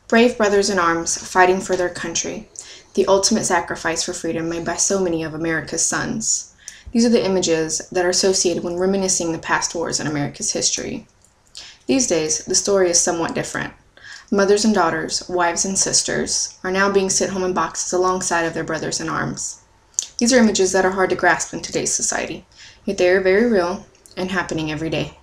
Brave brothers in arms, fighting for their country, the ultimate sacrifice for freedom made by so many of America's sons. These are the images that are associated when reminiscing the past wars in America's history. These days, the story is somewhat different. Mothers and daughters, wives and sisters, are now being sent home in boxes alongside of their brothers in arms. These are images that are hard to grasp in today's society, yet they are very real and happening every day.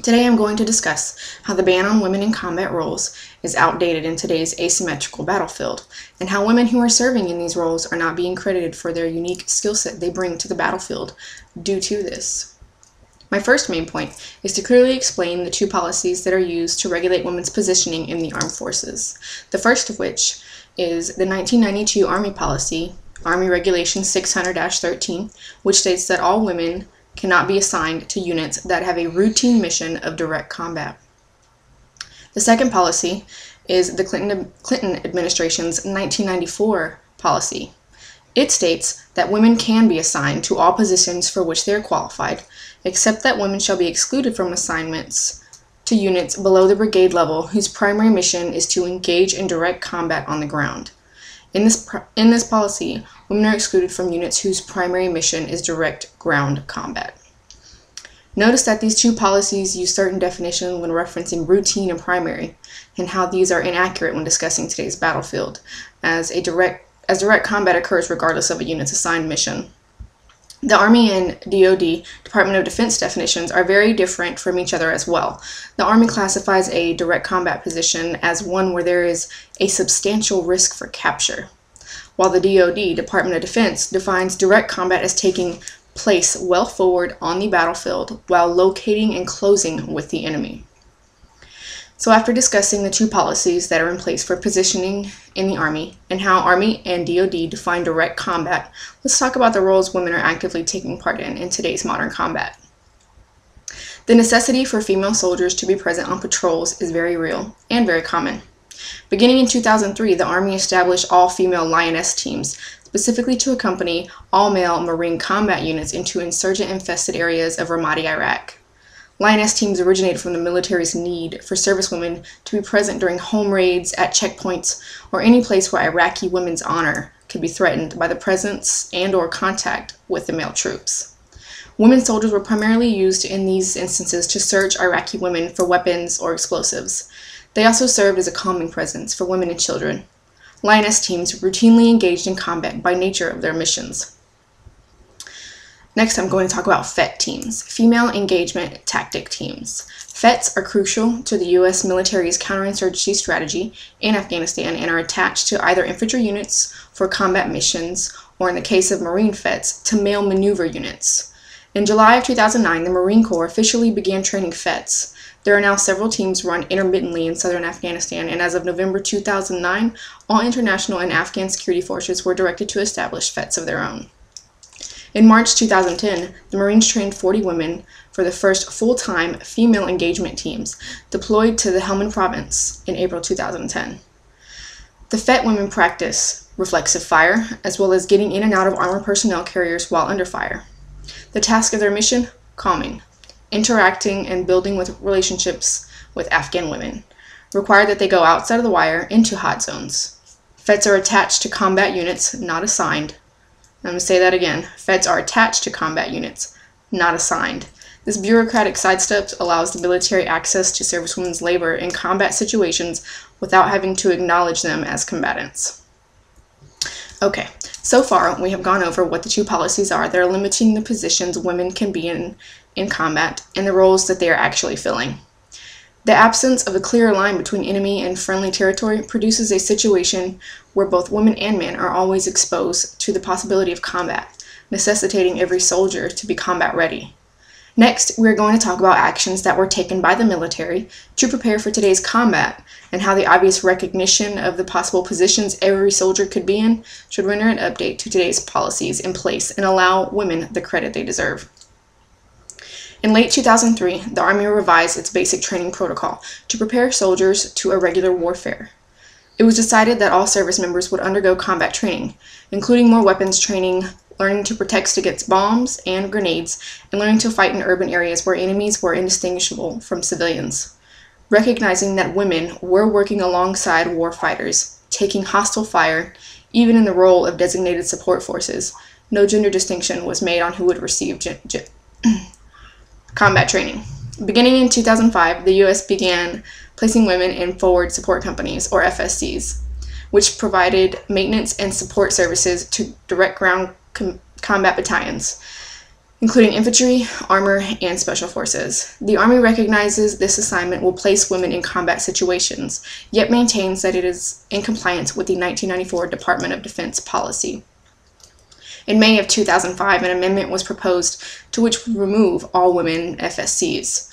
Today I'm going to discuss how the ban on women in combat roles is outdated in today's asymmetrical battlefield, and how women who are serving in these roles are not being credited for their unique skill set they bring to the battlefield due to this. My first main point is to clearly explain the two policies that are used to regulate women's positioning in the armed forces. The first of which is the 1992 Army policy, Army Regulation 600-13, which states that all women cannot be assigned to units that have a routine mission of direct combat. The second policy is the Clinton administration's 1994 policy. It states that women can be assigned to all positions for which they are qualified, except that women shall be excluded from assignments to units below the brigade level whose primary mission is to engage in direct combat on the ground. In this policy, women are excluded from units whose primary mission is direct ground combat. Notice that these two policies use certain definitions when referencing routine and primary, and how these are inaccurate when discussing today's battlefield, as direct combat occurs regardless of a unit's assigned mission. The Army and DoD, Department of Defense definitions are very different from each other as well. The Army classifies a direct combat position as one where there is a substantial risk for capture, while the DoD, Department of Defense, defines direct combat as taking place well forward on the battlefield while locating and closing with the enemy. So after discussing the two policies that are in place for positioning in the Army and how Army and DoD define direct combat, let's talk about the roles women are actively taking part in today's modern combat. The necessity for female soldiers to be present on patrols is very real and very common. Beginning in 2003, the Army established all-female Lioness teams, specifically to accompany all-male Marine combat units into insurgent-infested areas of Ramadi, Iraq. Lioness teams originated from the military's need for servicewomen to be present during home raids, at checkpoints, or any place where Iraqi women's honor could be threatened by the presence and/or contact with the male troops. Women soldiers were primarily used in these instances to search Iraqi women for weapons or explosives. They also served as a calming presence for women and children. Lioness teams routinely engaged in combat by nature of their missions. Next, I'm going to talk about FET teams, Female Engagement Tactic Teams. FETs are crucial to the U.S. military's counterinsurgency strategy in Afghanistan and are attached to either infantry units for combat missions, or in the case of Marine FETs, to male maneuver units. In July of 2009, the Marine Corps officially began training FETs. There are now several teams run intermittently in southern Afghanistan, and as of November 2009, all international and Afghan security forces were directed to establish FETs of their own. In March 2010, the Marines trained 40 women for the first full-time female engagement teams, deployed to the Helmand province in April 2010. The FET women practice reflexive fire, as well as getting in and out of armored personnel carriers while under fire. The task of their mission? Calming, interacting and building with relationships with Afghan women. Required that they go outside of the wire into hot zones. FETs are attached to combat units, not assigned. I'm going to say that again. FETs are attached to combat units, not assigned. This bureaucratic sidestep allows the military access to servicewomen's labor in combat situations without having to acknowledge them as combatants. Okay, so far we have gone over what the two policies are that are limiting the positions women can be in combat and the roles that they are actually filling. The absence of a clear line between enemy and friendly territory produces a situation where both women and men are always exposed to the possibility of combat, necessitating every soldier to be combat ready. Next, we are going to talk about actions that were taken by the military to prepare for today's combat, and how the obvious recognition of the possible positions every soldier could be in should render an update to today's policies in place and allow women the credit they deserve. In late 2003, the Army revised its basic training protocol to prepare soldiers to irregular warfare. It was decided that all service members would undergo combat training, including more weapons training, learning to protect against bombs and grenades, and learning to fight in urban areas where enemies were indistinguishable from civilians. recognizing that women were working alongside warfighters, taking hostile fire, even in the role of designated support forces. No gender distinction was made on who would receive combat training. Beginning in 2005, the U.S. began placing women in Forward Support Companies, or FSCs, which provided maintenance and support services to direct ground combat battalions, including infantry, armor, and special forces. The Army recognizes this assignment will place women in combat situations, yet maintains that it is in compliance with the 1994 Department of Defense policy. In May of 2005, an amendment was proposed to which would remove all women FSCs.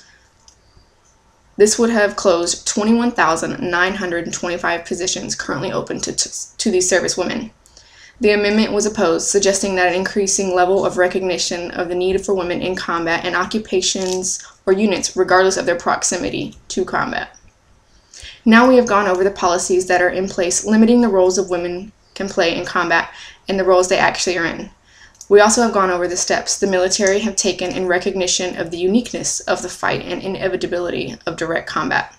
This would have closed 21,925 positions currently open to these service women. The amendment was opposed, suggesting that an increasing level of recognition of the need for women in combat and occupations or units, regardless of their proximity to combat. Now we have gone over the policies that are in place, limiting the roles of women can play in combat and the roles they actually are in. We also have gone over the steps the military have taken in recognition of the uniqueness of the fight and inevitability of direct combat.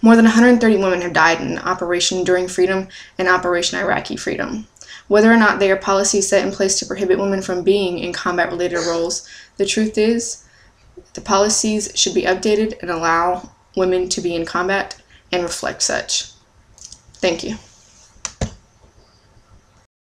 More than 130 women have died in Operation Enduring Freedom and Operation Iraqi Freedom. Whether or not they are policies set in place to prohibit women from being in combat-related roles, the truth is the policies should be updated and allow women to be in combat and reflect such. Thank you.